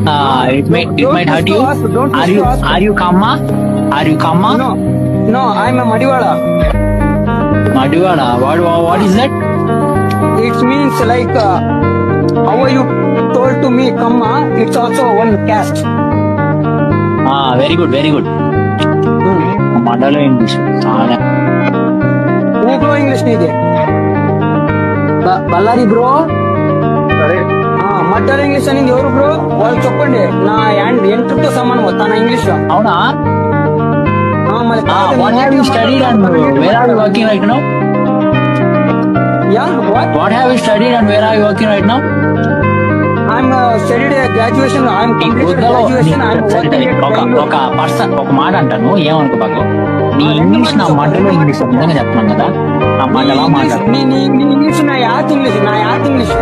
it might hurt you. Don't Are wish you to ask. are you Kamma? Are you Kamma? No, I'm a Madiwala. Madiwala. What is that? It means like how are you told to me, Kamma? It's also one caste. Very good, very good. మండలో English ఊర్లో English నీది Ballari bro. మడ్డల English అనేది ఎవరు bro? వాళ్ళు చెప్పండి. నా ఎంట్రీతో సమానం తన ఇంగ్లీష్. అవునా? What have you studied and where are you working right now? Yeah, what have you studied and where are you working right now? I'm studied graduation. I'm completed graduation. I'm working at Bangalore. ఒక person ఒక మాట అంటాను, ఏమనుకో బాగు. నీ English నా మండలో English నిజంగా చెప్తున్నాను కదా, నా మండలో మాట్లాడు. నీ ఇంగ్లీష్ నా యాత్ ఇంగ్లీష్